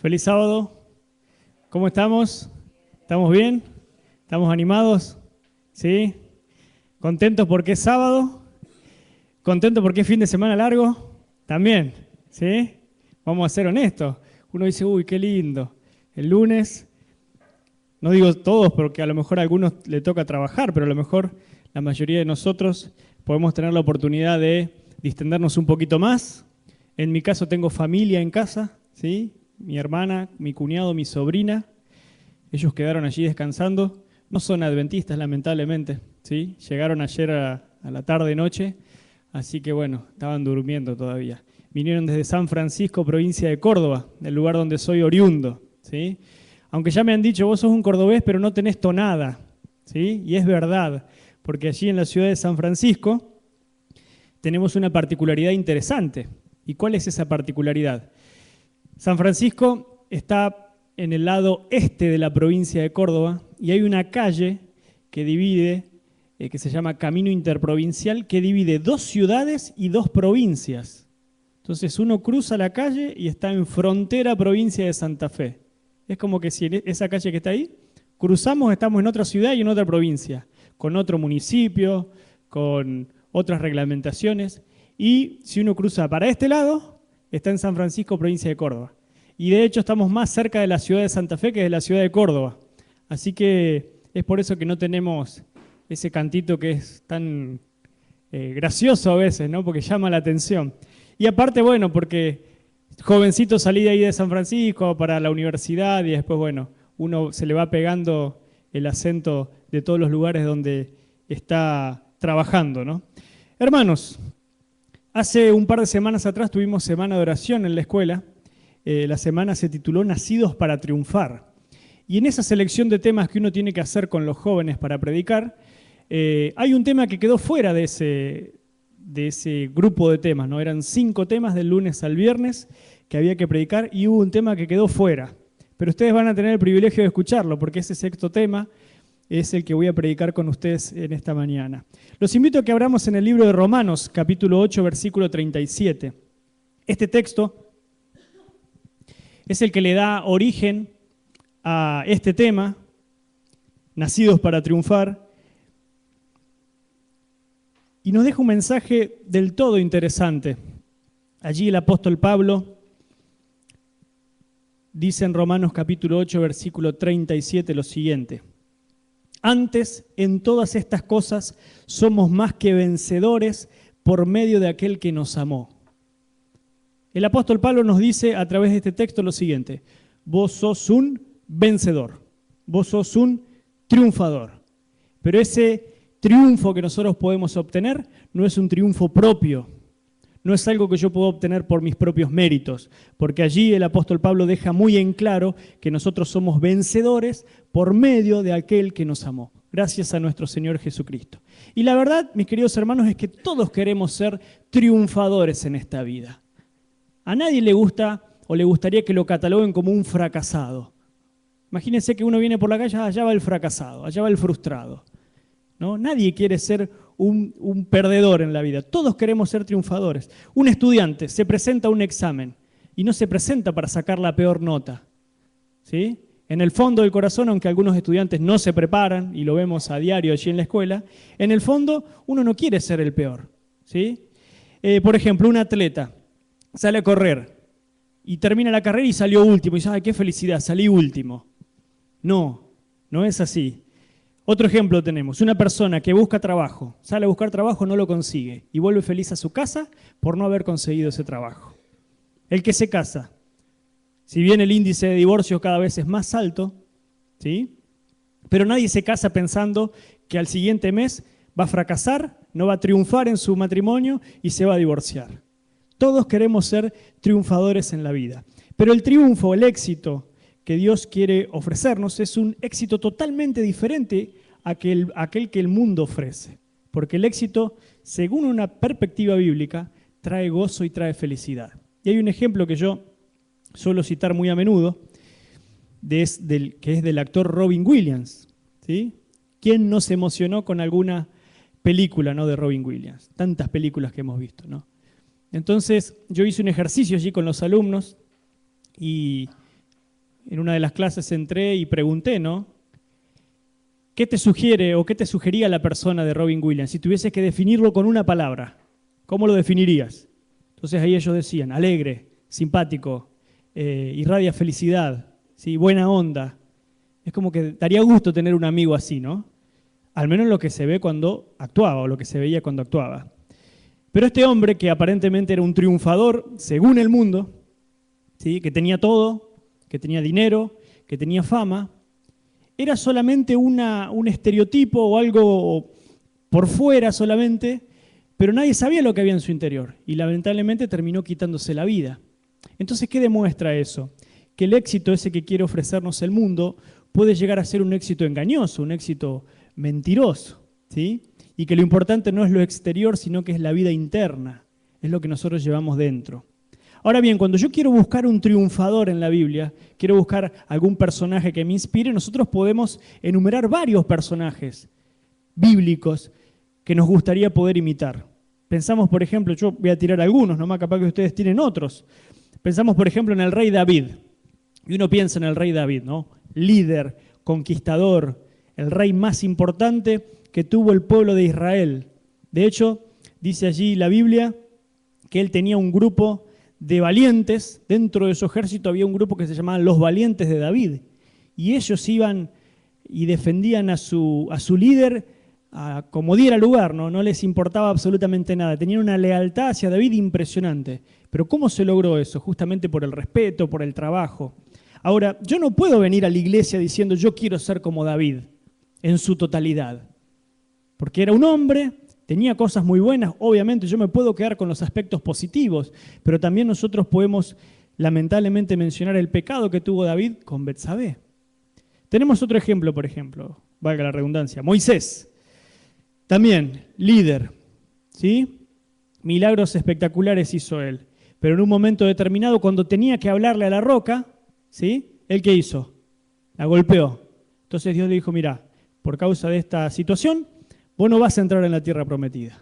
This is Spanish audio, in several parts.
Feliz sábado. ¿Cómo estamos? ¿Estamos bien? ¿Estamos animados? ¿Sí? ¿Contentos porque es sábado? ¿Contentos porque es fin de semana largo? También, ¿sí? Vamos a ser honestos. Uno dice, uy, qué lindo. El lunes, no digo todos porque a lo mejor a algunos le toca trabajar, pero a lo mejor la mayoría de nosotros podemos tener la oportunidad de distendernos un poquito más. En mi caso tengo familia en casa, ¿sí? Mi hermana, mi cuñado, mi sobrina. Ellos quedaron allí descansando. No son adventistas, lamentablemente, ¿sí? Llegaron ayer a la tarde-noche, así que bueno, estaban durmiendo todavía. Vinieron desde San Francisco, provincia de Córdoba, el lugar donde soy oriundo, ¿sí? Aunque ya me han dicho, vos sos un cordobés, pero no tenés tonada, ¿sí? Y es verdad, porque allí en la ciudad de San Francisco tenemos una particularidad interesante. ¿Y cuál es esa particularidad? San Francisco está en el lado este de la provincia de Córdoba y hay una calle que divide, que se llama Camino Interprovincial, que divide dos ciudades y dos provincias. Entonces uno cruza la calle y está en frontera provincia de Santa Fe. Es como que si en esa calle que está ahí, cruzamos, estamos en otra ciudad y en otra provincia, con otro municipio, con otras reglamentaciones. Y si uno cruza para este lado, está en San Francisco, provincia de Córdoba. Y de hecho estamos más cerca de la ciudad de Santa Fe que de la ciudad de Córdoba. Así que es por eso que no tenemos ese cantito que es tan gracioso a veces, ¿no? Porque llama la atención. Y aparte, bueno, porque jovencito salí de ahí de San Francisco para la universidad y después, bueno, uno se le va pegando el acento de todos los lugares donde está trabajando, ¿no? Hermanos, hace un par de semanas atrás tuvimos semana de oración en la escuela. La semana se tituló Nacidos para Triunfar. Y en esa selección de temas que uno tiene que hacer con los jóvenes para predicar, hay un tema que quedó fuera de ese grupo de temas, ¿no? Eran 5 temas del lunes al viernes que había que predicar y hubo un tema que quedó fuera. Pero ustedes van a tener el privilegio de escucharlo porque ese sexto tema es el que voy a predicar con ustedes en esta mañana. Los invito a que abramos en el libro de Romanos, capítulo 8, versículo 37. Este texto es el que le da origen a este tema, Nacidos para Triunfar, y nos deja un mensaje del todo interesante. Allí el apóstol Pablo dice en Romanos capítulo 8, versículo 37 lo siguiente: antes, en todas estas cosas, somos más que vencedores por medio de aquel que nos amó. El apóstol Pablo nos dice a través de este texto lo siguiente: vos sos un vencedor, vos sos un triunfador. Pero ese triunfo que nosotros podemos obtener no es un triunfo propio, no es algo que yo puedo obtener por mis propios méritos, porque allí el apóstol Pablo deja muy en claro que nosotros somos vencedores por medio de aquel que nos amó, gracias a nuestro Señor Jesucristo. Y la verdad, mis queridos hermanos, es que todos queremos ser triunfadores en esta vida. A nadie le gusta o le gustaría que lo cataloguen como un fracasado. Imagínense que uno viene por la calle, allá va el fracasado, allá va el frustrado, ¿no? Nadie quiere ser un perdedor en la vida. Todos queremos ser triunfadores. Un estudiante se presenta a un examen y no se presenta para sacar la peor nota, ¿sí? En el fondo del corazón, aunque algunos estudiantes no se preparan, y lo vemos a diario allí en la escuela, en el fondo uno no quiere ser el peor, ¿sí? Por ejemplo, un atleta sale a correr y termina la carrera y salió último. Y dice, ¡ay, qué felicidad! Salí último. No, no es así. Otro ejemplo tenemos, una persona que busca trabajo, sale a buscar trabajo, no lo consigue y vuelve feliz a su casa por no haber conseguido ese trabajo. El que se casa, si bien el índice de divorcios cada vez es más alto, ¿sí? Pero nadie se casa pensando que al siguiente mes va a fracasar, no va a triunfar en su matrimonio y se va a divorciar. Todos queremos ser triunfadores en la vida, pero el triunfo, el éxito que Dios quiere ofrecernos es un éxito totalmente diferente a aquel que el mundo ofrece. Porque el éxito, según una perspectiva bíblica, trae gozo y trae felicidad. Y hay un ejemplo que yo suelo citar muy a menudo, que es del actor Robin Williams, ¿sí? ¿Quién no se emocionó con alguna película, ¿no?, de Robin Williams? Tantas películas que hemos visto, ¿no? Entonces yo hice un ejercicio allí con los alumnos y en una de las clases entré y pregunté, ¿no? ¿Qué te sugiere o qué te sugería la persona de Robin Williams? Si tuvieses que definirlo con una palabra, ¿cómo lo definirías? Entonces ahí ellos decían, alegre, simpático, irradia felicidad, ¿sí? Buena onda. Es como que daría gusto tener un amigo así, ¿no? Al menos lo que se ve cuando actuaba o lo que se veía cuando actuaba. Pero este hombre, que aparentemente era un triunfador, según el mundo, ¿sí? Que tenía todo, que tenía dinero, que tenía fama, era solamente un estereotipo o algo por fuera solamente, pero nadie sabía lo que había en su interior y lamentablemente terminó quitándose la vida. Entonces, ¿qué demuestra eso? Que el éxito ese que quiere ofrecernos el mundo puede llegar a ser un éxito engañoso, un éxito mentiroso, ¿sí? Y que lo importante no es lo exterior, sino que es la vida interna, es lo que nosotros llevamos dentro. Ahora bien, cuando yo quiero buscar un triunfador en la Biblia, quiero buscar algún personaje que me inspire, nosotros podemos enumerar varios personajes bíblicos que nos gustaría poder imitar. Pensamos, por ejemplo, yo voy a tirar algunos, nomás capaz que ustedes tienen otros. Pensamos, por ejemplo, en el rey David. Y uno piensa en el rey David, ¿no? Líder, conquistador, el rey más importante que tuvo el pueblo de Israel. De hecho, dice allí la Biblia que él tenía un grupo de valientes. Dentro de su ejército había un grupo que se llamaban los valientes de David. Y ellos iban y defendían a su líder como diera lugar, ¿no? No les importaba absolutamente nada. Tenían una lealtad hacia David impresionante. Pero ¿cómo se logró eso? Justamente por el respeto, por el trabajo. Ahora, yo no puedo venir a la iglesia diciendo yo quiero ser como David en su totalidad. Porque era un hombre, tenía cosas muy buenas, obviamente yo me puedo quedar con los aspectos positivos, pero también nosotros podemos lamentablemente mencionar el pecado que tuvo David con Betsabé. Tenemos otro ejemplo, por ejemplo, valga la redundancia, Moisés, también líder, ¿sí? Milagros espectaculares hizo él, pero en un momento determinado, cuando tenía que hablarle a la roca, ¿sí? ¿Él qué hizo? La golpeó. Entonces Dios le dijo, mira, por causa de esta situación, vos no vas a entrar en la tierra prometida.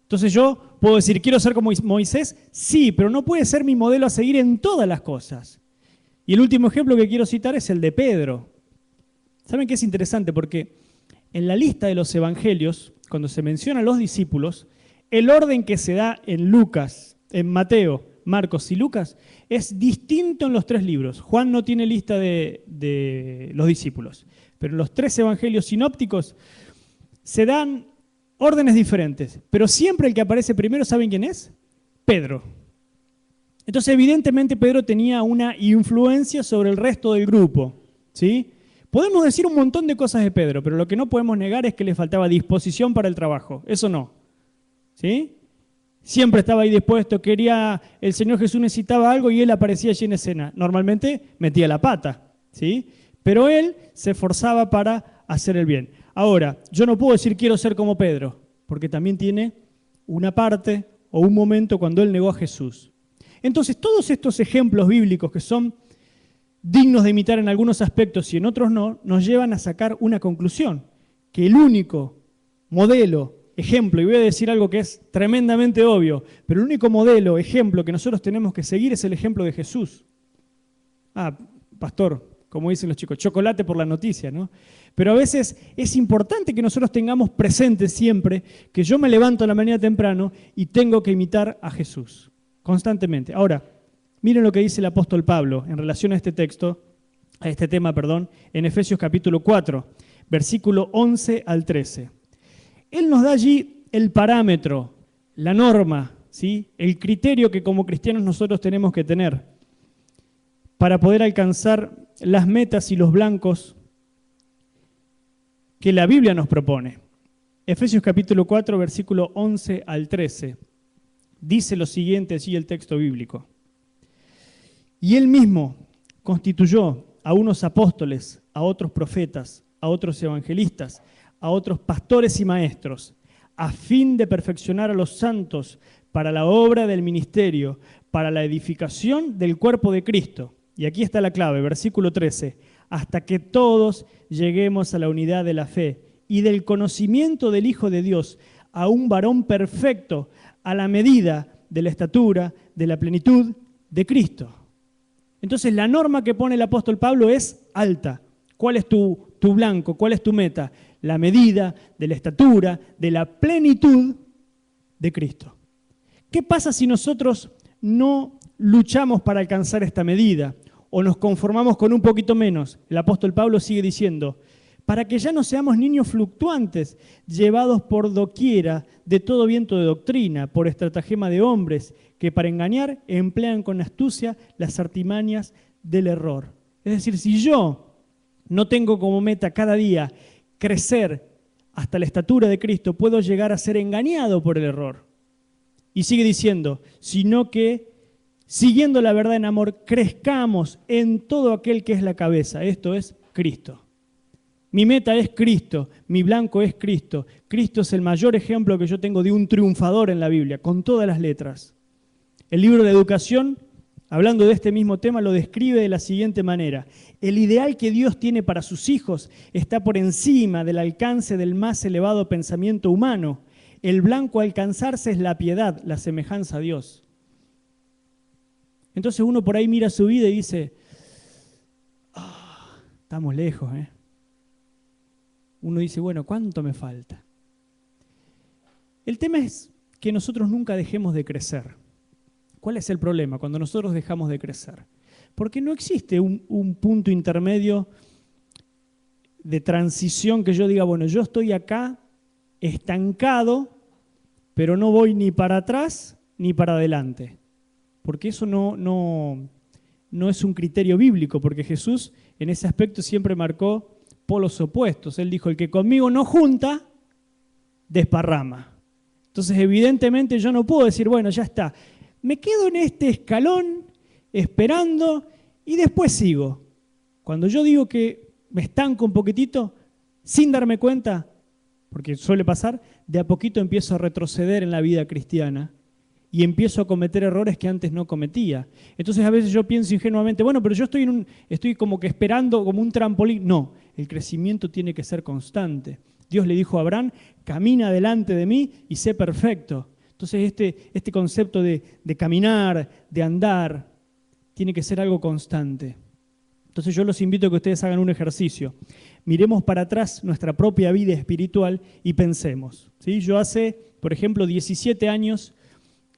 Entonces yo puedo decir, ¿quiero ser como Moisés? Sí, pero no puede ser mi modelo a seguir en todas las cosas. Y el último ejemplo que quiero citar es el de Pedro. ¿Saben qué es interesante? Porque en la lista de los evangelios, cuando se mencionan los discípulos, el orden que se da en Lucas, en Mateo, Marcos y Lucas, es distinto en los tres libros. Juan no tiene lista de los discípulos, pero en los tres evangelios sinópticos se dan órdenes diferentes, pero siempre el que aparece primero, ¿saben quién es? Pedro. Entonces, evidentemente, Pedro tenía una influencia sobre el resto del grupo, ¿sí? Podemos decir un montón de cosas de Pedro, pero lo que no podemos negar es que le faltaba disposición para el trabajo. Eso no, ¿sí? Siempre estaba ahí dispuesto, el Señor Jesús necesitaba algo y él aparecía allí en escena. Normalmente metía la pata, ¿sí? Pero él se esforzaba para hacer el bien. Ahora, yo no puedo decir quiero ser como Pedro, porque también tiene una parte o un momento cuando él negó a Jesús. Entonces, todos estos ejemplos bíblicos que son dignos de imitar en algunos aspectos y en otros no, nos llevan a sacar una conclusión, que el único modelo, ejemplo, y voy a decir algo que es tremendamente obvio, pero el único modelo, ejemplo que nosotros tenemos que seguir es el ejemplo de Jesús. Pastor, como dicen los chicos, chocolate por la noticia, ¿no? Pero a veces es importante que nosotros tengamos presente siempre que yo me levanto a la mañana temprano y tengo que imitar a Jesús, constantemente. Ahora, miren lo que dice el apóstol Pablo en relación a este tema, en Efesios capítulo 4, versículo 11 al 13. Él nos da allí el parámetro, la norma, ¿sí? El criterio que como cristianos nosotros tenemos que tener para poder alcanzar las metas y los blancos que la Biblia nos propone. Efesios capítulo 4, versículo 11 al 13. Dice lo siguiente allí el texto bíblico. Y él mismo constituyó a unos apóstoles, a otros profetas, a otros evangelistas, a otros pastores y maestros, a fin de perfeccionar a los santos para la obra del ministerio, para la edificación del cuerpo de Cristo. Y aquí está la clave, versículo 13, hasta que todos lleguemos a la unidad de la fe y del conocimiento del Hijo de Dios, a un varón perfecto, a la medida de la estatura, de la plenitud de Cristo. Entonces la norma que pone el apóstol Pablo es alta. ¿Cuál es tu blanco? ¿Cuál es tu meta? La medida de la estatura, de la plenitud de Cristo. ¿Qué pasa si nosotros no luchamos para alcanzar esta medida o nos conformamos con un poquito menos? El apóstol Pablo sigue diciendo, para que ya no seamos niños fluctuantes, llevados por doquiera de todo viento de doctrina, por estratagema de hombres, que para engañar emplean con astucia las artimañas del error. Es decir, si yo no tengo como meta cada día crecer hasta la estatura de Cristo, puedo llegar a ser engañado por el error. Y sigue diciendo, sino que siguiendo la verdad en amor, crezcamos en todo aquel que es la cabeza, esto es Cristo. Mi meta es Cristo, mi blanco es Cristo. Cristo es el mayor ejemplo que yo tengo de un triunfador en la Biblia, con todas las letras. El libro de Educación, hablando de este mismo tema, lo describe de la siguiente manera. El ideal que Dios tiene para sus hijos está por encima del alcance del más elevado pensamiento humano. El blanco a alcanzarse es la piedad, la semejanza a Dios. Entonces uno por ahí mira su vida y dice, estamos lejos, ¿eh? Uno dice, bueno, ¿cuánto me falta? El tema es que nosotros nunca dejemos de crecer. ¿Cuál es el problema cuando nosotros dejamos de crecer? Porque no existe un punto intermedio de transición que yo diga, bueno, yo estoy acá estancado, pero no voy ni para atrás ni para adelante. Porque eso no es un criterio bíblico, porque Jesús en ese aspecto siempre marcó polos opuestos. Él dijo, el que conmigo no junta, desparrama. Entonces, evidentemente, yo no puedo decir, bueno, ya está. Me quedo en este escalón, esperando, y después sigo. Cuando yo digo que me estanco un poquitito, sin darme cuenta, porque suele pasar, de a poquito empiezo a retroceder en la vida cristiana y empiezo a cometer errores que antes no cometía. Entonces a veces yo pienso ingenuamente, bueno, pero yo estoy como que esperando como un trampolín. No, el crecimiento tiene que ser constante. Dios le dijo a Abraham, camina delante de mí y sé perfecto. Entonces este concepto de caminar, de andar, tiene que ser algo constante. Entonces yo los invito a que ustedes hagan un ejercicio. Miremos para atrás nuestra propia vida espiritual y pensemos, ¿sí? Yo hace, por ejemplo, 17 años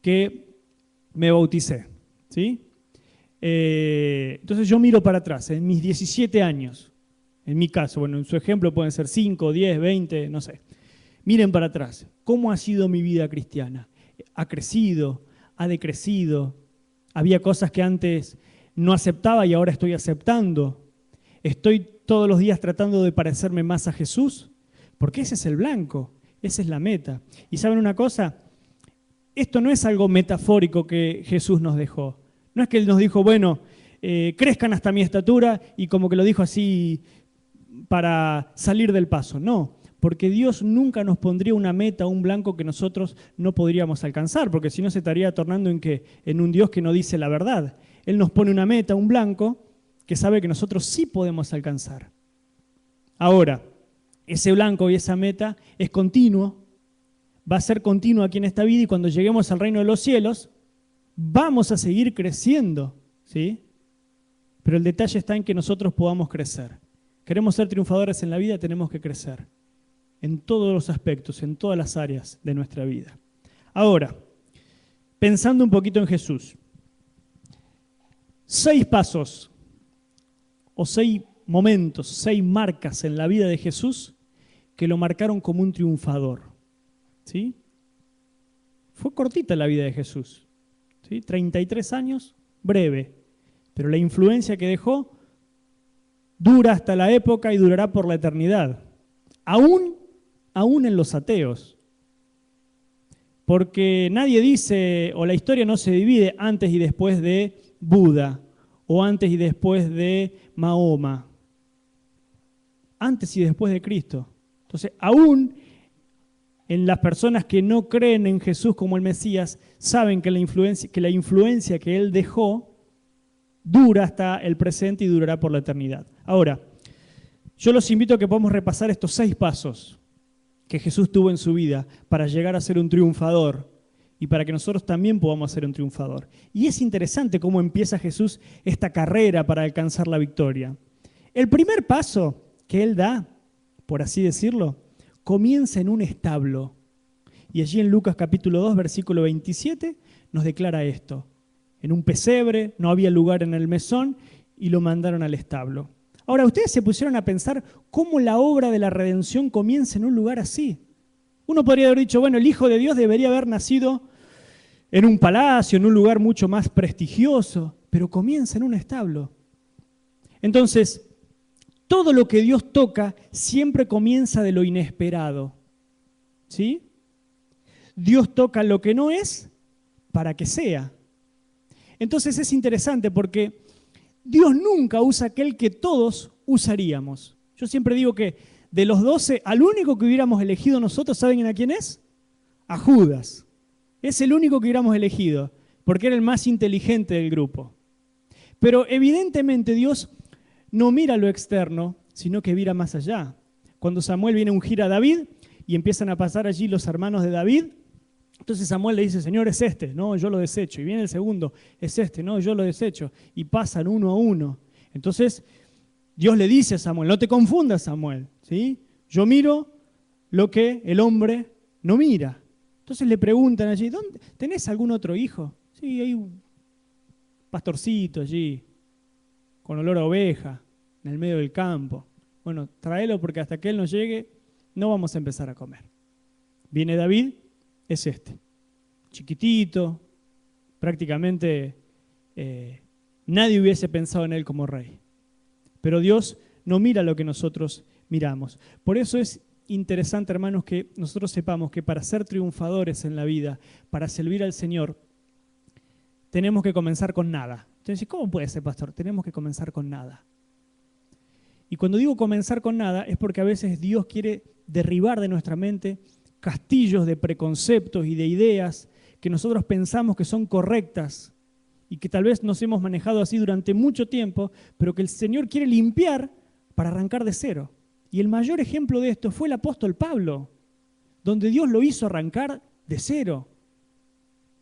que me bauticé, ¿sí? Entonces yo miro para atrás, en mis 17 años, en mi caso, bueno, en su ejemplo pueden ser 5, 10, 20, no sé. Miren para atrás, ¿cómo ha sido mi vida cristiana? ¿Ha crecido? ¿Ha decrecido? ¿Había cosas que antes no aceptaba y ahora estoy aceptando? ¿Estoy todos los días tratando de parecerme más a Jesús? Porque ese es el blanco, esa es la meta. ¿Y saben una cosa? Esto no es algo metafórico que Jesús nos dejó. No es que Él nos dijo, bueno, crezcan hasta mi estatura y como que lo dijo así para salir del paso. No, porque Dios nunca nos pondría una meta, un blanco que nosotros no podríamos alcanzar, porque si no se estaría tornando en un Dios que no dice la verdad. Él nos pone una meta, un blanco, que sabe que nosotros sí podemos alcanzar. Ahora, ese blanco y esa meta es continuo, va a ser continuo aquí en esta vida y cuando lleguemos al reino de los cielos, vamos a seguir creciendo, ¿sí? Pero el detalle está en que nosotros podamos crecer. Queremos ser triunfadores en la vida, tenemos que crecer en todos los aspectos, en todas las áreas de nuestra vida. Ahora, pensando un poquito en Jesús, 6 pasos o 6 momentos, 6 marcas en la vida de Jesús que lo marcaron como un triunfador, ¿sí? Fue cortita la vida de Jesús, ¿sí? 33 años, breve, pero la influencia que dejó dura hasta la época y durará por la eternidad, aún en los ateos. Porque nadie dice, o la historia no se divide antes y después de Buda, o antes y después de Mahoma, antes y después de Cristo. Entonces, aún en las personas que no creen en Jesús como el Mesías, saben que la influencia que Él dejó dura hasta el presente y durará por la eternidad. Ahora, yo los invito a que podamos repasar estos 6 pasos que Jesús tuvo en su vida para llegar a ser un triunfador y para que nosotros también podamos ser un triunfador. Y es interesante cómo empieza Jesús esta carrera para alcanzar la victoria. El primer paso que Él da, por así decirlo, comienza en un establo. Y allí en Lucas capítulo 2, versículo 27, nos declara esto. En un pesebre, no había lugar en el mesón, y lo mandaron al establo. Ahora, ustedes se pusieron a pensar cómo la obra de la redención comienza en un lugar así. Uno podría haber dicho, bueno, el Hijo de Dios debería haber nacido en un palacio, en un lugar mucho más prestigioso, pero comienza en un establo. Entonces, todo lo que Dios toca siempre comienza de lo inesperado. ¿Sí? Dios toca lo que no es para que sea. Entonces es interesante porque Dios nunca usa aquel que todos usaríamos. Yo siempre digo que de los 12, al único que hubiéramos elegido nosotros, ¿saben a quién es? A Judas. Es el único que hubiéramos elegido, porque era el más inteligente del grupo. Pero evidentemente Dios no mira lo externo, sino que mira más allá. Cuando Samuel viene a ungir a David y empiezan a pasar allí los hermanos de David, entonces Samuel le dice, Señor, es este, no, yo lo desecho. Y viene el segundo, es este, no, yo lo desecho. Y pasan uno a uno. Entonces Dios le dice a Samuel, no te confundas, Samuel, ¿sí? Yo miro lo que el hombre no mira. Entonces le preguntan allí, ¿tenés algún otro hijo? Sí, hay un pastorcito allí, con olor a oveja, en el medio del campo. Bueno, tráelo porque hasta que él no llegue, no vamos a empezar a comer. Viene David, es este, chiquitito, prácticamente nadie hubiese pensado en él como rey. Pero Dios no mira lo que nosotros miramos. Por eso es interesante, hermanos, que nosotros sepamos que para ser triunfadores en la vida, para servir al Señor, tenemos que comenzar con nada. Entonces, ¿cómo puede ser, pastor? Tenemos que comenzar con nada. Y cuando digo comenzar con nada, es porque a veces Dios quiere derribar de nuestra mente castillos de preconceptos y de ideas que nosotros pensamos que son correctas y que tal vez nos hemos manejado así durante mucho tiempo, pero que el Señor quiere limpiar para arrancar de cero. Y el mayor ejemplo de esto fue el apóstol Pablo, donde Dios lo hizo arrancar de cero.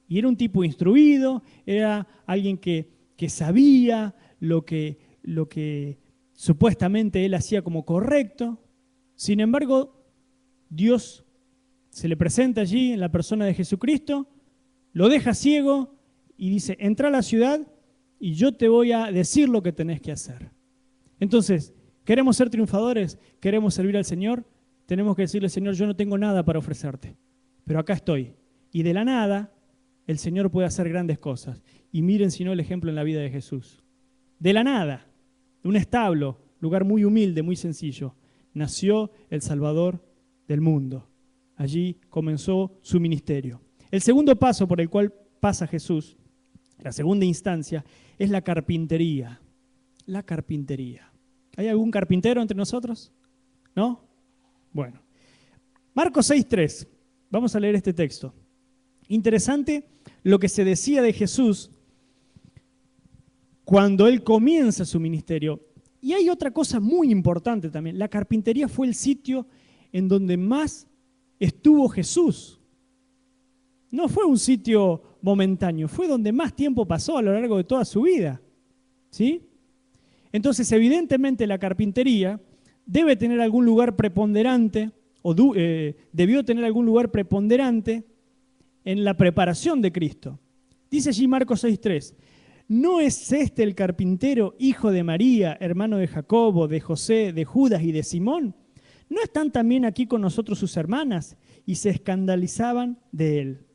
Y era un tipo instruido, era alguien que sabía lo que supuestamente él hacía como correcto. Sin embargo, Dios se le presenta allí en la persona de Jesucristo, lo deja ciego y dice, entra a la ciudad y yo te voy a decir lo que tenés que hacer. Entonces, ¿queremos ser triunfadores? ¿Queremos servir al Señor? Tenemos que decirle, Señor, yo no tengo nada para ofrecerte, pero acá estoy. Y de la nada, el Señor puede hacer grandes cosas. Y miren si no el ejemplo en la vida de Jesús. De la nada, de un establo, lugar muy humilde, muy sencillo, nació el Salvador del mundo. Allí comenzó su ministerio. El segundo paso por el cual pasa Jesús, la segunda instancia, es la carpintería. La carpintería. ¿Hay algún carpintero entre nosotros? ¿No? Bueno. Marcos 6:3. Vamos a leer este texto. Interesante lo que se decía de Jesús cuando él comienza su ministerio. Y hay otra cosa muy importante también. La carpintería fue el sitio en donde más estuvo Jesús. No fue un sitio momentáneo, fue donde más tiempo pasó a lo largo de toda su vida. ¿Sí? Entonces, evidentemente, la carpintería debe tener algún lugar preponderante, o debió tener algún lugar preponderante en la preparación de Cristo. Dice allí Marcos 6:3, ¿no es este el carpintero, hijo de María, hermano de Jacobo, de José, de Judas y de Simón? ¿No están también aquí con nosotros sus hermanas? Y se escandalizaban de él.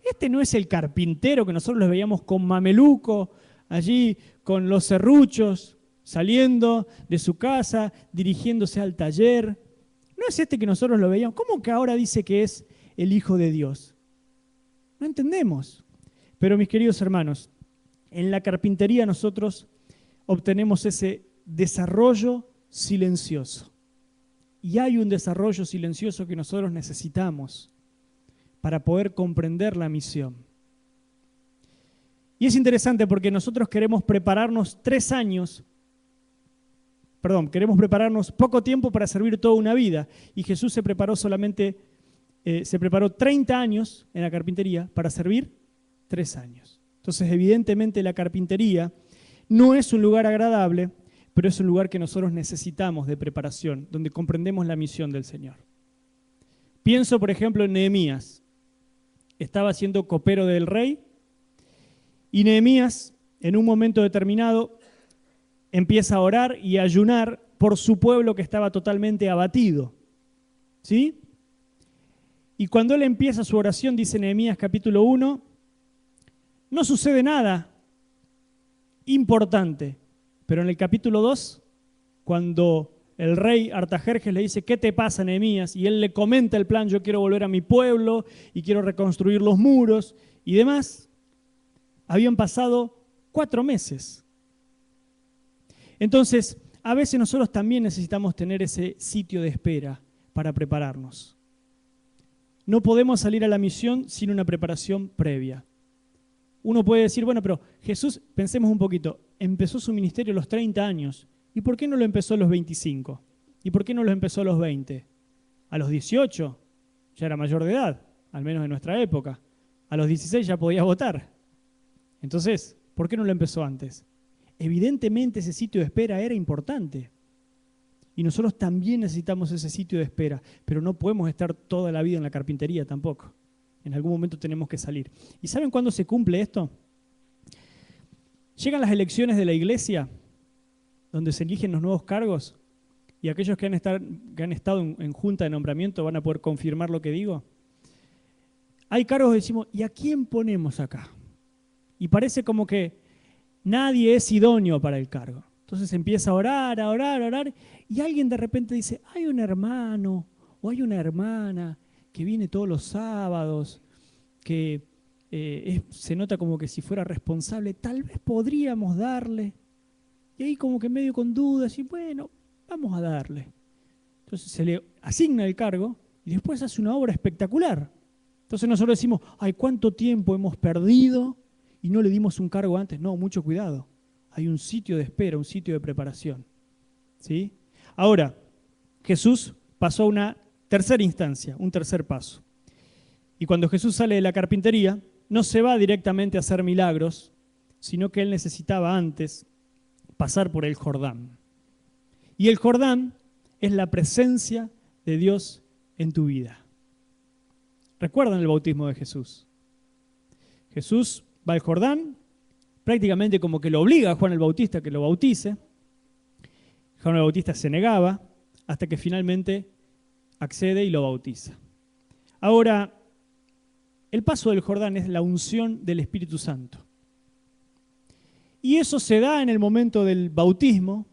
Este no es el carpintero que nosotros los veíamos con mameluco, allí con los serruchos, saliendo de su casa, dirigiéndose al taller. No es este que nosotros lo veíamos. ¿Cómo que ahora dice que es el Hijo de Dios? No entendemos. Pero mis queridos hermanos, en la carpintería nosotros obtenemos ese desarrollo silencioso. Y hay un desarrollo silencioso que nosotros necesitamos para poder comprender la misión. Y es interesante porque nosotros queremos prepararnos queremos prepararnos poco tiempo para servir toda una vida. Y Jesús se preparó solamente se preparó 30 años en la carpintería para servir 3 años. Entonces, evidentemente, la carpintería no es un lugar agradable, pero es un lugar que nosotros necesitamos de preparación, donde comprendemos la misión del Señor. Pienso, por ejemplo, en Nehemías. Estaba siendo copero del rey y Nehemías, en un momento determinado, empieza a orar y a ayunar por su pueblo que estaba totalmente abatido. ¿Sí? Y cuando él empieza su oración, dice Nehemías capítulo 1, no sucede nada importante, pero en el capítulo 2, cuando el rey Artajerjes le dice, ¿qué te pasa, Nehemías? Y él le comenta el plan, yo quiero volver a mi pueblo y quiero reconstruir los muros y demás. Habían pasado 4 meses. Entonces, a veces nosotros también necesitamos tener ese sitio de espera para prepararnos. No podemos salir a la misión sin una preparación previa. Uno puede decir, bueno, pero Jesús, pensemos un poquito, empezó su ministerio a los 30 años. ¿Y por qué no lo empezó a los 25? ¿Y por qué no lo empezó a los 20? A los 18 ya era mayor de edad, al menos en nuestra época. A los 16 ya podía votar. Entonces, ¿por qué no lo empezó antes? Evidentemente ese sitio de espera era importante. Y nosotros también necesitamos ese sitio de espera, pero no podemos estar toda la vida en la carpintería tampoco. En algún momento tenemos que salir. ¿Y saben cuándo se cumple esto? Llegan las elecciones de la iglesia, donde se eligen los nuevos cargos, y aquellos que han estado en junta de nombramiento van a poder confirmar lo que digo. Hay cargos que decimos, ¿y a quién ponemos acá? Y parece como que nadie es idóneo para el cargo. Entonces empieza a orar, a orar, a orar, y alguien de repente dice, hay un hermano o hay una hermana que viene todos los sábados, que se nota como que si fuera responsable, tal vez podríamos darle. Y ahí como que medio con dudas, y bueno, vamos a darle. Entonces se le asigna el cargo y después hace una obra espectacular. Entonces nosotros decimos, ay, ¿cuánto tiempo hemos perdido y no le dimos un cargo antes? No, mucho cuidado. Hay un sitio de espera, un sitio de preparación. ¿Sí? Ahora, Jesús pasó a una tercera instancia, un tercer paso. Y cuando Jesús sale de la carpintería, no se va directamente a hacer milagros, sino que él necesitaba antes pasar por el Jordán. Y el Jordán es la presencia de Dios en tu vida. ¿Recuerdan el bautismo de Jesús? Jesús va al Jordán, prácticamente como que lo obliga a Juan el Bautista que lo bautice. Juan el Bautista se negaba hasta que finalmente accede y lo bautiza. Ahora, el paso del Jordán es la unción del Espíritu Santo. Y eso se da en el momento del bautismo,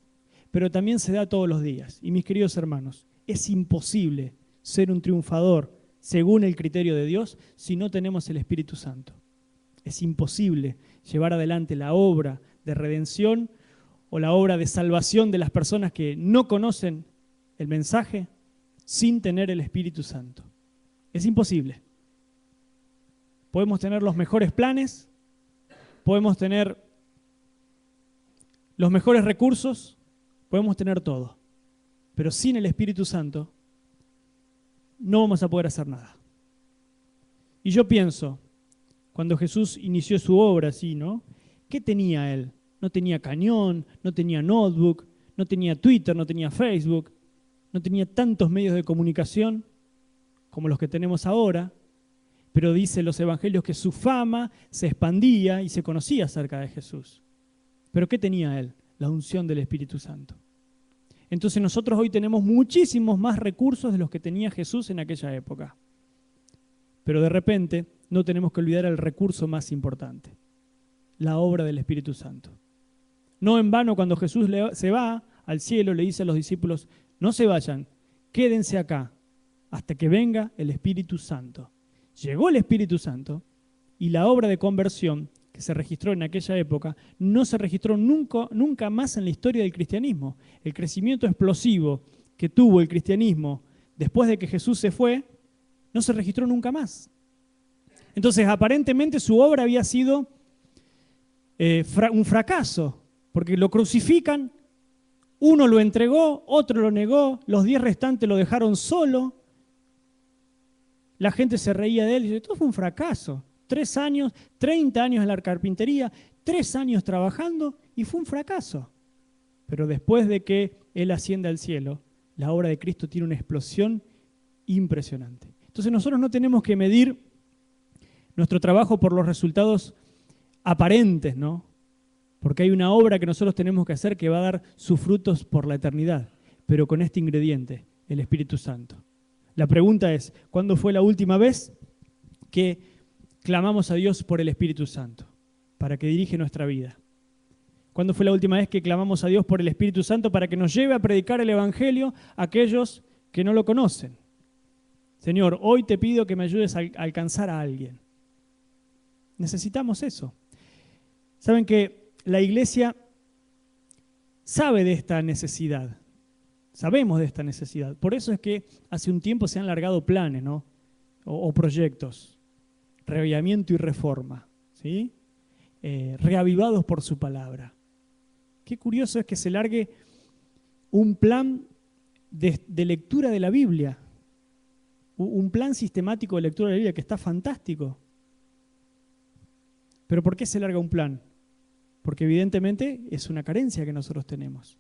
pero también se da todos los días. Y mis queridos hermanos, es imposible ser un triunfador según el criterio de Dios si no tenemos el Espíritu Santo. Es imposible llevar adelante la obra de redención o la obra de salvación de las personas que no conocen el mensaje sin tener el Espíritu Santo. Es imposible. Podemos tener los mejores planes, podemos tener los mejores recursos, podemos tener todo, pero sin el Espíritu Santo no vamos a poder hacer nada. Y yo pienso, cuando Jesús inició su obra así, ¿no? ¿Qué tenía él? No tenía cañón, no tenía notebook, no tenía Twitter, no tenía Facebook, no tenía tantos medios de comunicación como los que tenemos ahora, pero dicen los evangelios que su fama se expandía y se conocía acerca de Jesús. ¿Pero qué tenía él? La unción del Espíritu Santo. Entonces nosotros hoy tenemos muchísimos más recursos de los que tenía Jesús en aquella época. Pero de repente no tenemos que olvidar el recurso más importante, la obra del Espíritu Santo. No en vano cuando Jesús se va al cielo le dice a los discípulos, no se vayan, quédense acá hasta que venga el Espíritu Santo. Llegó el Espíritu Santo y la obra de conversión que se registró en aquella época no se registró nunca más en la historia del cristianismo. El crecimiento explosivo que tuvo el cristianismo después de que Jesús se fue, no se registró nunca más. Entonces, aparentemente su obra había sido un fracaso, porque lo crucifican, uno lo entregó, otro lo negó, los 10 restantes lo dejaron solo. la gente se reía de él y dice, todo fue un fracaso. 3 años, 30 años en la carpintería, 3 años trabajando y fue un fracaso. Pero después de que él asciende al cielo, la obra de Cristo tiene una explosión impresionante. Entonces nosotros no tenemos que medir nuestro trabajo por los resultados aparentes, ¿no? Porque hay una obra que nosotros tenemos que hacer que va a dar sus frutos por la eternidad, pero con este ingrediente, el Espíritu Santo. La pregunta es, ¿cuándo fue la última vez que clamamos a Dios por el Espíritu Santo para que dirige nuestra vida? ¿Cuándo fue la última vez que clamamos a Dios por el Espíritu Santo para que nos lleve a predicar el Evangelio a aquellos que no lo conocen? Señor, hoy te pido que me ayudes a alcanzar a alguien. Necesitamos eso. Saben que la iglesia sabe de esta necesidad. Sabemos de esta necesidad. Por eso es que hace un tiempo se han largado planes, ¿no? o proyectos. Reavivamiento y reforma, ¿sí? Reavivados por su palabra. Qué curioso es que se largue un plan de lectura de la Biblia. Un plan sistemático de lectura de la Biblia que está fantástico. ¿Pero por qué se larga un plan? Porque evidentemente es una carencia que nosotros tenemos.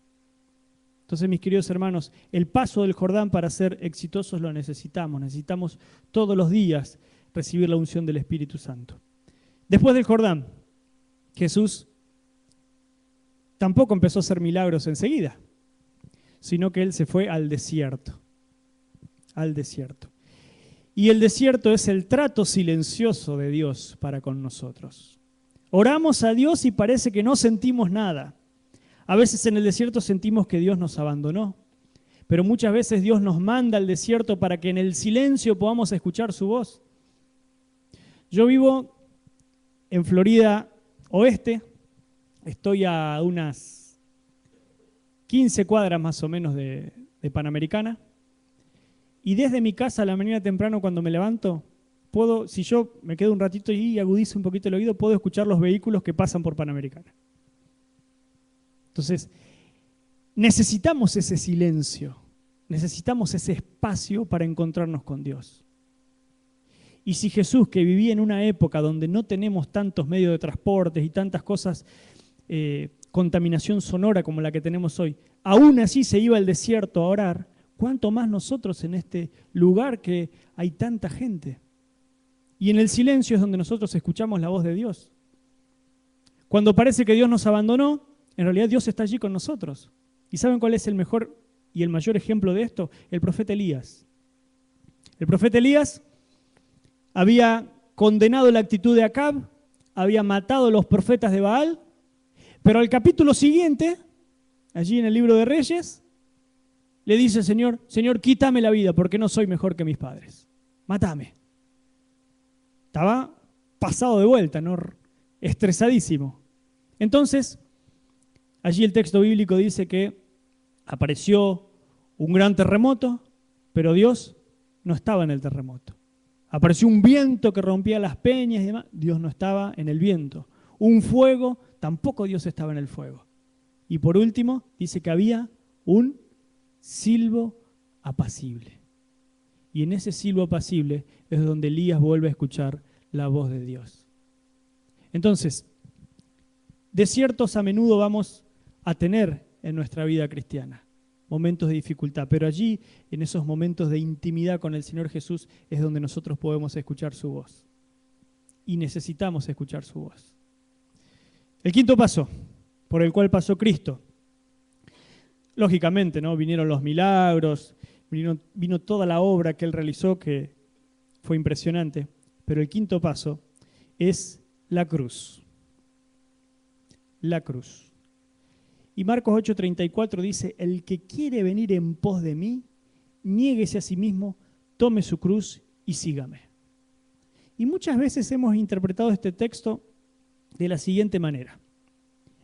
Entonces, mis queridos hermanos, el paso del Jordán para ser exitosos lo necesitamos. Necesitamos todos los días recibir la unción del Espíritu Santo. Después del Jordán, Jesús tampoco empezó a hacer milagros enseguida, sino que Él se fue al desierto. Al desierto. Y el desierto es el trato silencioso de Dios para con nosotros. Oramos a Dios y parece que no sentimos nada. A veces en el desierto sentimos que Dios nos abandonó, pero muchas veces Dios nos manda al desierto para que en el silencio podamos escuchar su voz. Yo vivo en Florida Oeste, estoy a unas 15 cuadras más o menos de Panamericana, y desde mi casa a la mañana temprano cuando me levanto, puedo, si yo me quedo un ratito y agudizo un poquito el oído, puedo escuchar los vehículos que pasan por Panamericana. Entonces, necesitamos ese silencio, necesitamos ese espacio para encontrarnos con Dios. Y si Jesús, que vivía en una época donde no tenemos tantos medios de transporte y tantas cosas, contaminación sonora como la que tenemos hoy, aún así se iba al desierto a orar, ¿cuánto más nosotros en este lugar que hay tanta gente? Y en el silencio es donde nosotros escuchamos la voz de Dios. Cuando parece que Dios nos abandonó, en realidad Dios está allí con nosotros. ¿Y saben cuál es el mejor y el mayor ejemplo de esto? El profeta Elías. El profeta Elías había condenado la actitud de Acab, había matado a los profetas de Baal, pero al capítulo siguiente, allí en el libro de Reyes, le dice al Señor, Señor, quítame la vida porque no soy mejor que mis padres. Mátame. Estaba pasado de vuelta, ¿no? Estresadísimo. Entonces, allí el texto bíblico dice que apareció un gran terremoto, pero Dios no estaba en el terremoto. Apareció un viento que rompía las peñas y demás, Dios no estaba en el viento. Un fuego, tampoco Dios estaba en el fuego. Y por último, dice que había un silbo apacible. Y en ese silbo apacible es donde Elías vuelve a escuchar la voz de Dios. Entonces, desiertos a menudo vamos a tener en nuestra vida cristiana, momentos de dificultad, pero allí, en esos momentos de intimidad con el Señor Jesús, es donde nosotros podemos escuchar su voz. Y necesitamos escuchar su voz. El quinto paso, por el cual pasó Cristo. Lógicamente, ¿no? Vinieron los milagros, vino toda la obra que Él realizó, que fue impresionante. Pero el quinto paso es la cruz. La cruz. Y Marcos 8:34 dice, el que quiere venir en pos de mí, niéguese a sí mismo, tome su cruz y sígame. Y muchas veces hemos interpretado este texto de la siguiente manera.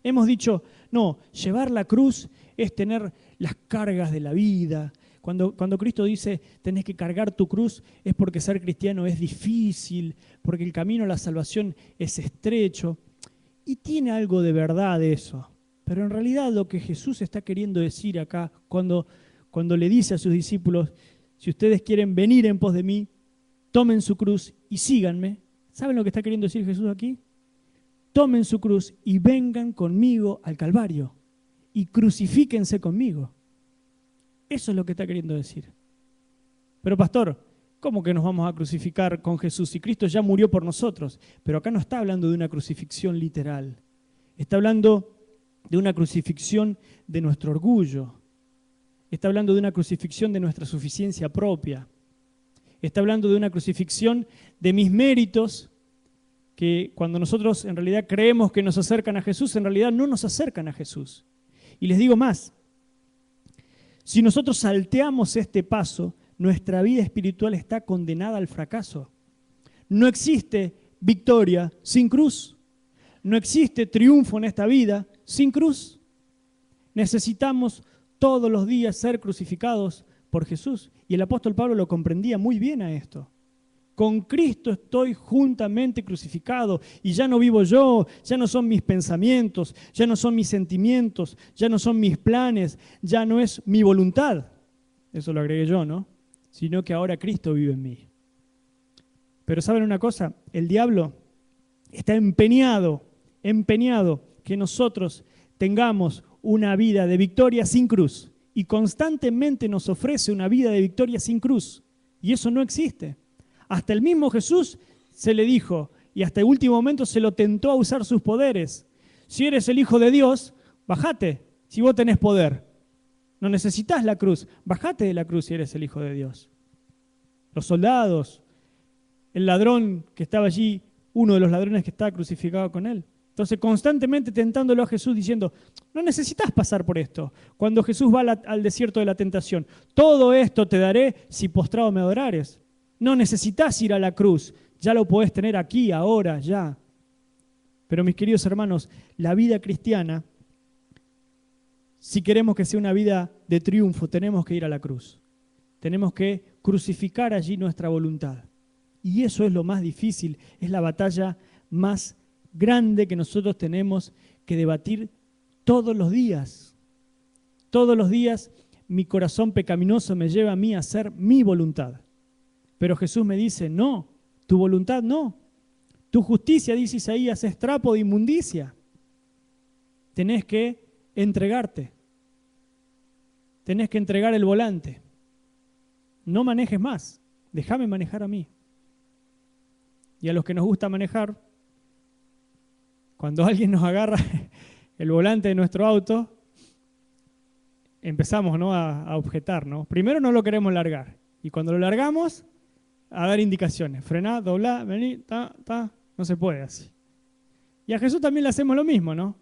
Hemos dicho, no, llevar la cruz es tener las cargas de la vida. Cuando Cristo dice, tenés que cargar tu cruz, es porque ser cristiano es difícil, porque el camino a la salvación es estrecho. Y tiene algo de verdad eso. Pero en realidad lo que Jesús está queriendo decir acá, cuando le dice a sus discípulos, si ustedes quieren venir en pos de mí, tomen su cruz y síganme. ¿Saben lo que está queriendo decir Jesús aquí? Tomen su cruz y vengan conmigo al Calvario y crucifíquense conmigo. Eso es lo que está queriendo decir. Pero pastor, ¿cómo que nos vamos a crucificar con Jesús si Cristo ya murió por nosotros? Pero acá no está hablando de una crucifixión literal. Está hablando de una crucifixión de nuestro orgullo. Está hablando de una crucifixión de nuestra suficiencia propia. Está hablando de una crucifixión de mis méritos, que cuando nosotros en realidad creemos que nos acercan a Jesús, en realidad no nos acercan a Jesús. Y les digo más, si nosotros salteamos este paso, nuestra vida espiritual está condenada al fracaso. No existe victoria sin cruz. No existe triunfo en esta vida sin cruz. Necesitamos todos los días ser crucificados por Jesús. Y el apóstol Pablo lo comprendía muy bien a esto. Con Cristo estoy juntamente crucificado y ya no vivo yo, ya no son mis pensamientos, ya no son mis sentimientos, ya no son mis planes, ya no es mi voluntad. Eso lo agregué yo, ¿no? Sino que ahora Cristo vive en mí. Pero ¿saben una cosa? El diablo está empeñado que nosotros tengamos una vida de victoria sin cruz. Y constantemente nos ofrece una vida de victoria sin cruz. Y eso no existe. Hasta el mismo Jesús se le dijo, y hasta el último momento se lo tentó a usar sus poderes. Si eres el Hijo de Dios, bájate, si vos tenés poder. No necesitas la cruz, bájate de la cruz si eres el Hijo de Dios. Los soldados, el ladrón que estaba allí, uno de los ladrones que estaba crucificado con él. Entonces constantemente tentándolo a Jesús diciendo, no necesitas pasar por esto. Cuando Jesús va al desierto de la tentación, todo esto te daré si postrado me adorares. No necesitas ir a la cruz, ya lo podés tener aquí, ahora, ya. Pero mis queridos hermanos, la vida cristiana, si queremos que sea una vida de triunfo, tenemos que ir a la cruz. Tenemos que crucificar allí nuestra voluntad. Y eso es lo más difícil, es la batalla más grande que nosotros tenemos que debatir todos los días. Todos los días mi corazón pecaminoso me lleva a mí a hacer mi voluntad. Pero Jesús me dice, no, tu voluntad no. Tu justicia, dice Isaías, es trapo de inmundicia. Tenés que entregarte. Tenés que entregar el volante. No manejes más, déjame manejar a mí. Y a los que nos gusta manejar, cuando alguien nos agarra el volante de nuestro auto, empezamos, ¿no?, a objetar, ¿no? Primero no lo queremos largar. Y cuando lo largamos, a dar indicaciones. Frená, doblá, vení, no se puede así. Y a Jesús también le hacemos lo mismo, ¿no?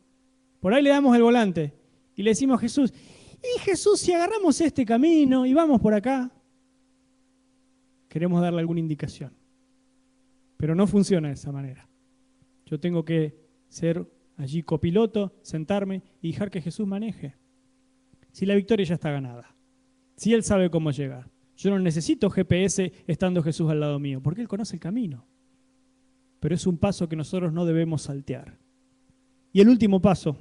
Por ahí le damos el volante y le decimos a Jesús, y Jesús, si agarramos este camino y vamos por acá, queremos darle alguna indicación. Pero no funciona de esa manera. Yo tengo que ser allí copiloto, sentarme y dejar que Jesús maneje. Si la victoria ya está ganada, si Él sabe cómo llegar. Yo no necesito GPS estando Jesús al lado mío, porque Él conoce el camino. Pero es un paso que nosotros no debemos saltear. Y el último paso,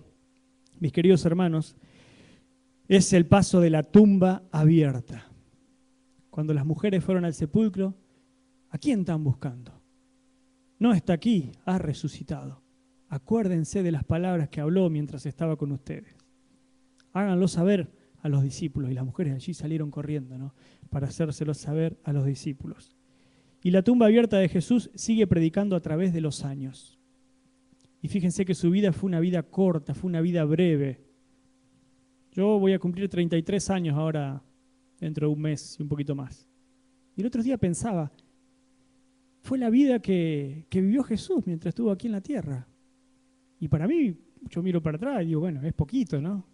mis queridos hermanos, es el paso de la tumba abierta. Cuando las mujeres fueron al sepulcro, ¿a quién están buscando? No está aquí, ha resucitado. Acuérdense de las palabras que habló mientras estaba con ustedes. Háganlo saber a los discípulos. Y las mujeres allí salieron corriendo, ¿no?, para hacérselo saber a los discípulos. Y la tumba abierta de Jesús sigue predicando a través de los años. Y fíjense que su vida fue una vida corta, fue una vida breve. Yo voy a cumplir 33 años ahora, dentro de un mes y un poquito más. Y el otro día pensaba, fue la vida que vivió Jesús mientras estuvo aquí en la tierra. Y para mí, yo miro para atrás y digo, bueno, es poquito, ¿no?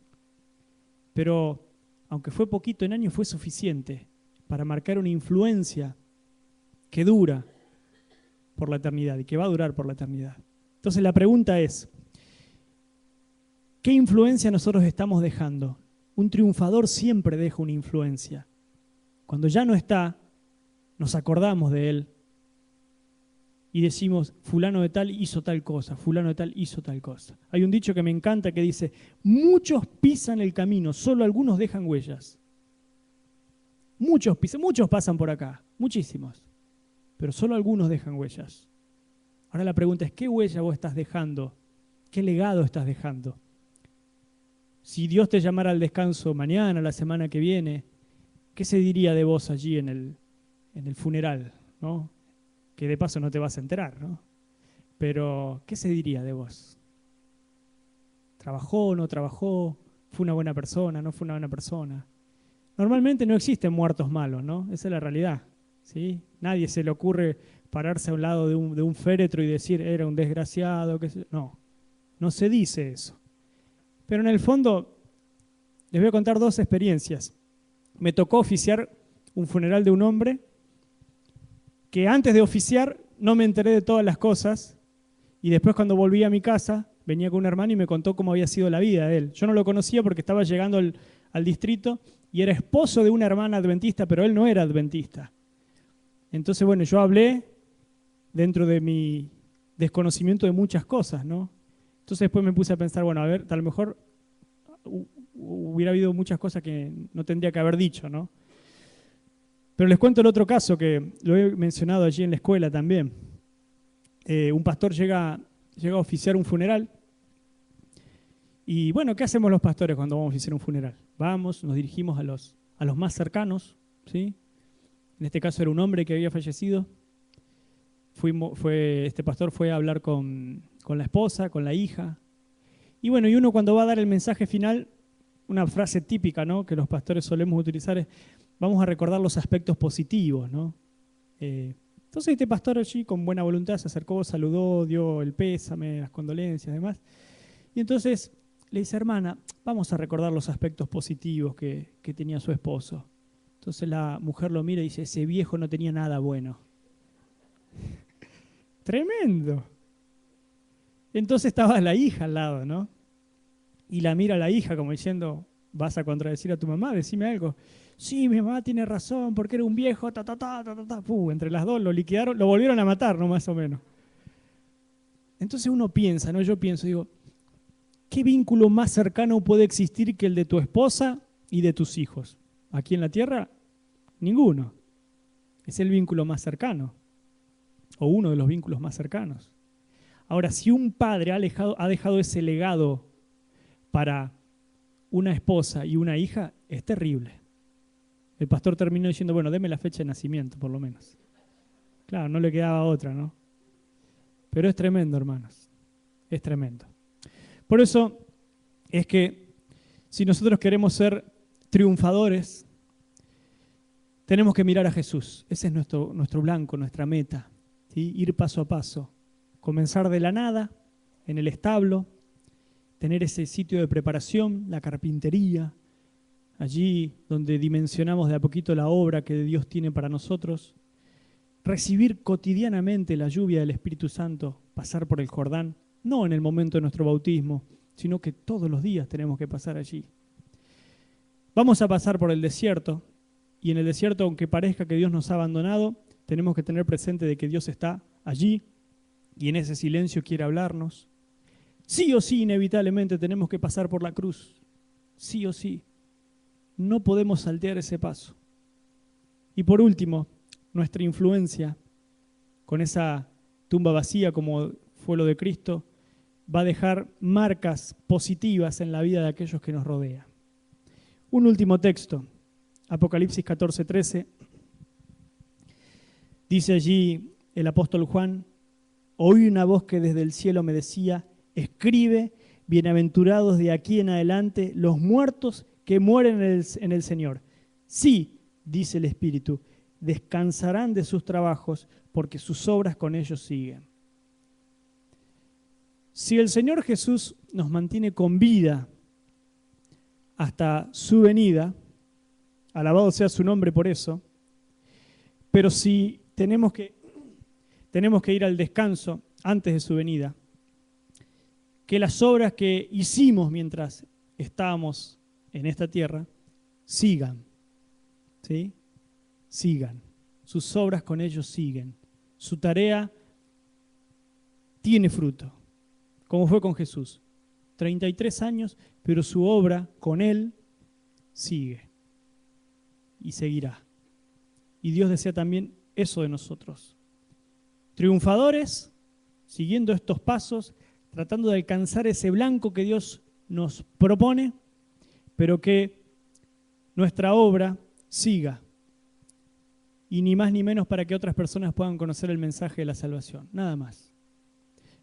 Pero aunque fue poquito en años, fue suficiente para marcar una influencia que dura por la eternidad y que va a durar por la eternidad. Entonces la pregunta es, ¿qué influencia nosotros estamos dejando? Un triunfador siempre deja una influencia. Cuando ya no está, nos acordamos de él y decimos, fulano de tal hizo tal cosa, fulano de tal hizo tal cosa. Hay un dicho que me encanta que dice, muchos pisan el camino, solo algunos dejan huellas. Muchos pasan por acá, muchísimos. pero solo algunos dejan huellas. Ahora la pregunta es, ¿qué huella vos estás dejando? ¿Qué legado estás dejando? Si Dios te llamara al descanso mañana, la semana que viene, ¿qué se diría de vos allí en el funeral, ¿no? Que de paso no te vas a enterar, ¿no? Pero, ¿qué se diría de vos? ¿Trabajó, no trabajó? ¿Fue una buena persona, no fue una buena persona? Normalmente no existen muertos malos, ¿no? Esa es la realidad, ¿sí? Nadie se le ocurre pararse a un lado de un féretro y decir, era un desgraciado, qué sé yo. No, no se dice eso. Pero en el fondo, les voy a contar dos experiencias. Me tocó oficiar un funeral de un hombre que antes de oficiar no me enteré de todas las cosas y después cuando volví a mi casa venía con un hermano y me contó cómo había sido la vida de él. Yo no lo conocía porque estaba llegando al distrito y era esposo de una hermana adventista, pero él no era adventista. Entonces, bueno, yo hablé dentro de mi desconocimiento de muchas cosas, ¿no? Entonces después me puse a pensar, bueno, a ver, a lo mejor hubiera habido muchas cosas que no tendría que haber dicho, ¿no? Pero les cuento el otro caso que lo he mencionado allí en la escuela también. Un pastor llega a oficiar un funeral. Y bueno, ¿qué hacemos los pastores cuando vamos a oficiar un funeral? Vamos, nos dirigimos a los más cercanos, ¿sí? En este caso era un hombre que había fallecido. Este pastor fue a hablar con la esposa, con la hija. Y bueno, y uno cuando va a dar el mensaje final, una frase típica, ¿no?, que los pastores solemos utilizar es, vamos a recordar los aspectos positivos, ¿no? Entonces este pastor allí con buena voluntad se acercó, saludó, dio el pésame, las condolencias y demás. Y entonces le dice, hermana, vamos a recordar los aspectos positivos que tenía su esposo. Entonces la mujer lo mira y dice, ese viejo no tenía nada bueno. Tremendo. Entonces estaba la hija al lado, ¿no? Y la mira a la hija como diciendo, ¿vas a contradecir a tu mamá? Decime algo. Sí, mi mamá tiene razón, porque era un viejo, ta, ta, ta, ta, ta, ta. Entre las dos lo liquidaron, lo volvieron a matar, ¿no? Más o menos. Entonces uno piensa, ¿no? Yo pienso, digo, ¿qué vínculo más cercano puede existir que el de tu esposa y de tus hijos? Aquí en la tierra, ninguno. Es el vínculo más cercano, o uno de los vínculos más cercanos. Ahora, si un padre ha dejado ese legado para una esposa y una hija, es terrible. El pastor terminó diciendo, bueno, deme la fecha de nacimiento, por lo menos. Claro, no le quedaba otra, ¿no? Pero es tremendo, hermanos. Es tremendo. Por eso es que si nosotros queremos ser triunfadores, tenemos que mirar a Jesús. Ese es nuestro blanco, nuestra meta, ¿sí? Ir paso a paso. Comenzar de la nada, en el establo, tener ese sitio de preparación, la carpintería, allí donde dimensionamos de a poquito la obra que Dios tiene para nosotros, recibir cotidianamente la lluvia del Espíritu Santo, pasar por el Jordán, no en el momento de nuestro bautismo, sino que todos los días tenemos que pasar allí. Vamos a pasar por el desierto, y en el desierto, aunque parezca que Dios nos ha abandonado, tenemos que tener presente de que Dios está allí, y en ese silencio quiere hablarnos. Sí o sí, inevitablemente tenemos que pasar por la cruz. Sí o sí. No podemos saltear ese paso. Y por último, nuestra influencia con esa tumba vacía como fue lo de Cristo, va a dejar marcas positivas en la vida de aquellos que nos rodean. Un último texto, Apocalipsis 14:13. Dice allí el apóstol Juan, oí una voz que desde el cielo me decía, escribe, bienaventurados de aquí en adelante los muertos que mueren en el Señor. Sí, dice el Espíritu, descansarán de sus trabajos porque sus obras con ellos siguen. Si el Señor Jesús nos mantiene con vida hasta su venida, alabado sea su nombre por eso, pero si tenemos que ir al descanso antes de su venida, que las obras que hicimos mientras estábamos en esta tierra sigan, ¿sí? Sigan. Sus obras con ellos siguen. Su tarea tiene fruto, como fue con Jesús. 33 años, pero su obra con él sigue y seguirá. Y Dios desea también eso de nosotros, triunfadores, siguiendo estos pasos, tratando de alcanzar ese blanco que Dios nos propone, pero que nuestra obra siga. Y ni más ni menos para que otras personas puedan conocer el mensaje de la salvación, nada más.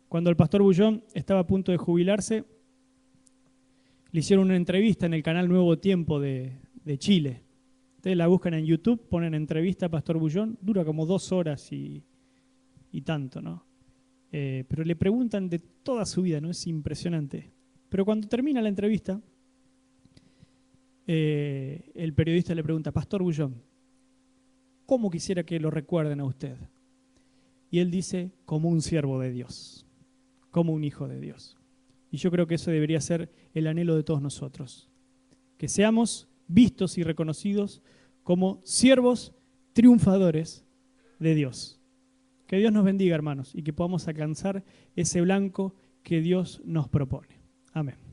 Cuando el pastor Bullón estaba a punto de jubilarse, le hicieron una entrevista en el canal Nuevo Tiempo de Chile. Ustedes la buscan en YouTube, ponen entrevista a Pastor Bullón, dura como 2 horas y tanto, ¿no? Pero le preguntan de toda su vida, ¿no? Es impresionante. Pero cuando termina la entrevista, el periodista le pregunta, Pastor Bullón, ¿cómo quisiera que lo recuerden a usted? Y él dice, como un siervo de Dios, como un hijo de Dios. Y yo creo que eso debería ser el anhelo de todos nosotros, que seamos vistos y reconocidos como siervos triunfadores de Dios. Que Dios nos bendiga, hermanos, y que podamos alcanzar ese blanco que Dios nos propone. Amén.